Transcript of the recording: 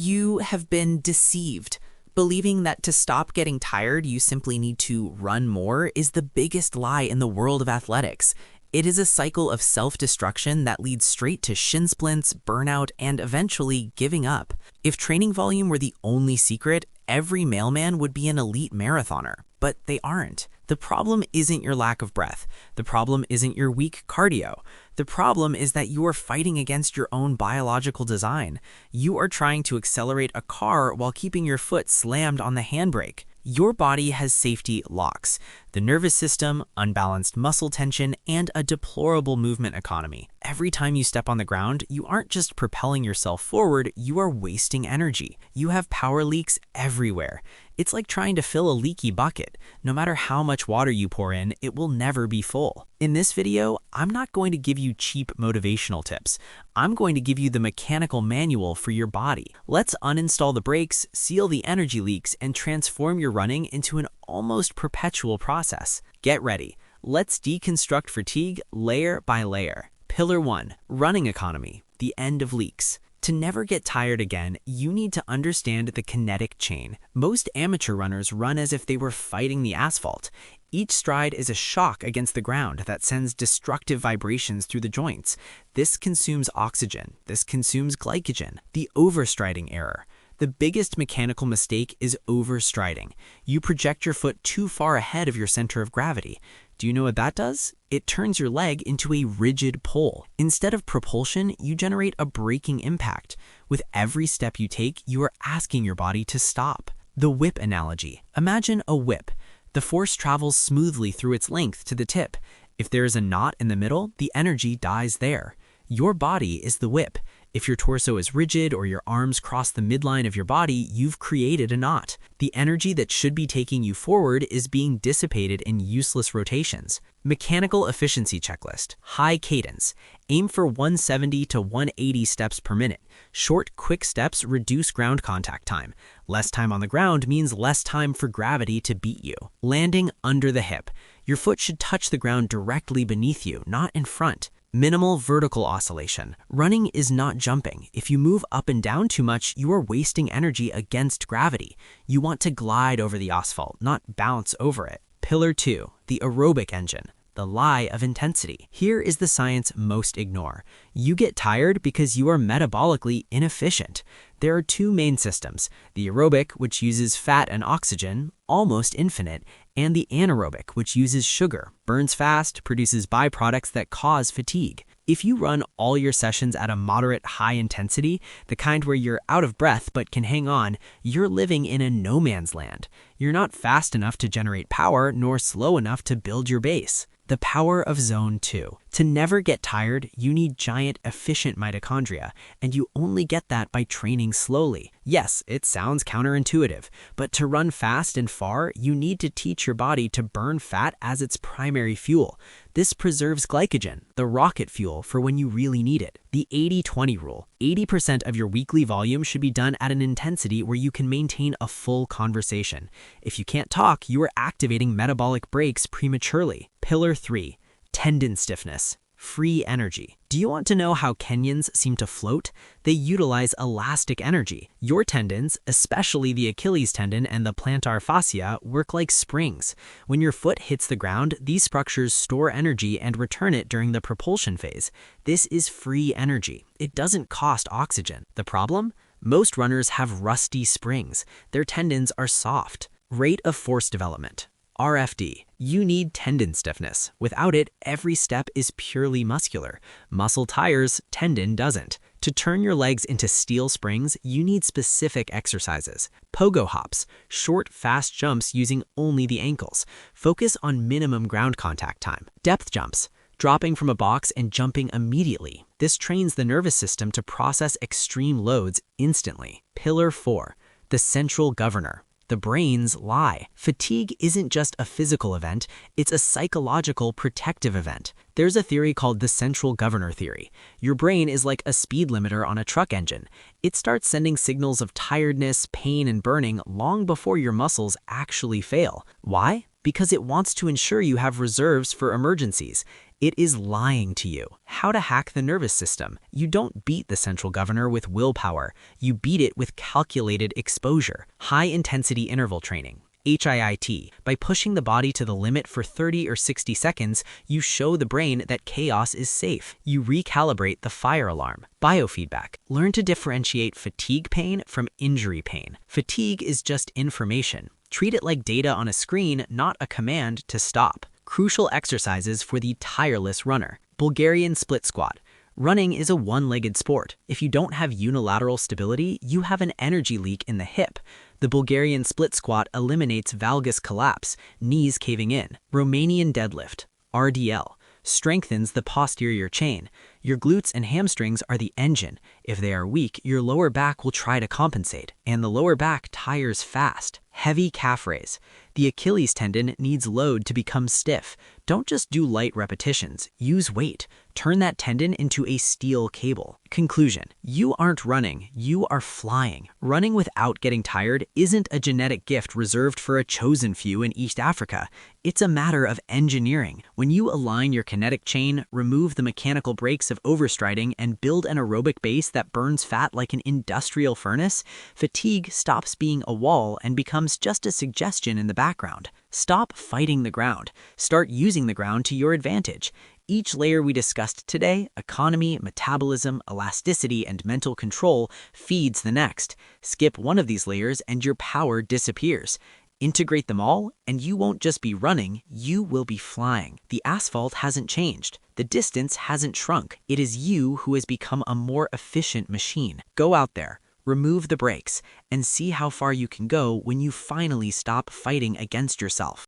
You have been deceived. Believing that to stop getting tired, you simply need to run more is the biggest lie in the world of athletics. It is a cycle of self-destruction that leads straight to shin splints, burnout, and eventually giving up. If training volume were the only secret, every mailman would be an elite marathoner, but they aren't. The problem isn't your lack of breath. The problem isn't your weak cardio. The problem is that you are fighting against your own biological design. You are trying to accelerate a car while keeping your foot slammed on the handbrake. Your body has safety locks, the nervous system, unbalanced muscle tension, and a deplorable movement economy. Every time you step on the ground, you aren't just propelling yourself forward, you are wasting energy. You have power leaks everywhere. It's like trying to fill a leaky bucket. No matter how much water you pour in, it will never be full. In this video, I'm not going to give you cheap motivational tips. I'm going to give you the mechanical manual for your body. Let's uninstall the brakes, seal the energy leaks, and transform your running into an almost perpetual process. Get ready. Let's deconstruct fatigue layer by layer. Pillar 1, running economy, the end of leaks. To never get tired again, you need to understand the kinetic chain. Most amateur runners run as if they were fighting the asphalt. Each stride is a shock against the ground that sends destructive vibrations through the joints. This consumes oxygen. This consumes glycogen. The overstriding error. The biggest mechanical mistake is overstriding. You project your foot too far ahead of your center of gravity. Do you know what that does? It turns your leg into a rigid pole. Instead of propulsion, you generate a braking impact. With every step you take, you are asking your body to stop. The whip analogy. Imagine a whip. The force travels smoothly through its length to the tip. If there is a knot in the middle, the energy dies there. Your body is the whip. If your torso is rigid or your arms cross the midline of your body, you've created a knot. The energy that should be taking you forward is being dissipated in useless rotations. Mechanical efficiency checklist. High cadence. Aim for 170 to 180 steps per minute. Short, quick steps reduce ground contact time. Less time on the ground means less time for gravity to beat you. Landing under the hip. Your foot should touch the ground directly beneath you, not in front. Minimal vertical oscillation. Running is not jumping. If you move up and down too much, you are wasting energy against gravity. You want to glide over the asphalt, not bounce over it. Pillar 2, the aerobic engine. The lie of intensity. Here is the science most ignore. You get tired because you are metabolically inefficient. There are two main systems, the aerobic, which uses fat and oxygen, almost infinite, and the anaerobic, which uses sugar, burns fast, produces byproducts that cause fatigue. If you run all your sessions at a moderate high intensity, the kind where you're out of breath but can hang on, you're living in a no man's land. You're not fast enough to generate power, nor slow enough to build your base. The power of zone 2. To never get tired, you need giant, efficient mitochondria, and you only get that by training slowly. Yes, it sounds counterintuitive, but to run fast and far, you need to teach your body to burn fat as its primary fuel. This preserves glycogen, the rocket fuel for when you really need it. The 80-20 rule. 80% of your weekly volume should be done at an intensity where you can maintain a full conversation. If you can't talk, you are activating metabolic brakes prematurely. Pillar 3, tendon stiffness. Free energy. Do you want to know how Kenyans seem to float? They utilize elastic energy. Your tendons, especially the Achilles tendon and the plantar fascia, work like springs. When your foot hits the ground, these structures store energy and return it during the propulsion phase. This is free energy. It doesn't cost oxygen. The problem? Most runners have rusty springs. Their tendons are soft. Rate of force development. RFD. You need tendon stiffness. Without it, every step is purely muscular. Muscle tires, tendon doesn't. To turn your legs into steel springs, you need specific exercises. Pogo hops, short, fast jumps using only the ankles. Focus on minimum ground contact time. Depth jumps, dropping from a box and jumping immediately. This trains the nervous system to process extreme loads instantly. Pillar 4, the central governor. The brain's lie. Fatigue isn't just a physical event, it's a psychological protective event. There's a theory called the central governor theory. Your brain is like a speed limiter on a truck engine. It starts sending signals of tiredness, pain, and burning long before your muscles actually fail. Why? Because it wants to ensure you have reserves for emergencies. It is lying to you. How to hack the nervous system. You don't beat the central governor with willpower. You beat it with calculated exposure. High-intensity interval training. HIIT. By pushing the body to the limit for 30 or 60 seconds, you show the brain that chaos is safe. You recalibrate the fire alarm. Biofeedback. Learn to differentiate fatigue pain from injury pain. Fatigue is just information. Treat it like data on a screen, not a command to stop. Crucial exercises for the tireless runner. Bulgarian split squat. Running is a one-legged sport. If you don't have unilateral stability, you have an energy leak in the hip. The Bulgarian split squat eliminates valgus collapse, knees caving in. Romanian deadlift, RDL, strengthens the posterior chain. Your glutes and hamstrings are the engine. If they are weak, your lower back will try to compensate, and the lower back tires fast. Heavy calf raise. The Achilles tendon needs load to become stiff. Don't just do light repetitions, use weight. Turn that tendon into a steel cable. Conclusion: you aren't running, you are flying. Running without getting tired isn't a genetic gift reserved for a chosen few in East Africa. It's a matter of engineering. When you align your kinetic chain, remove the mechanical brakes of overstriding, and build an aerobic base that burns fat like an industrial furnace, fatigue stops being a wall and becomes just a suggestion in the background. Stop fighting the ground. Start using the ground to your advantage. Each layer we discussed today, economy, metabolism, elasticity, and mental control, feeds the next. Skip one of these layers and your power disappears. Integrate them all, and you won't just be running, you will be flying. The asphalt hasn't changed. The distance hasn't shrunk. It is you who has become a more efficient machine. Go out there, remove the brakes, and see how far you can go when you finally stop fighting against yourself.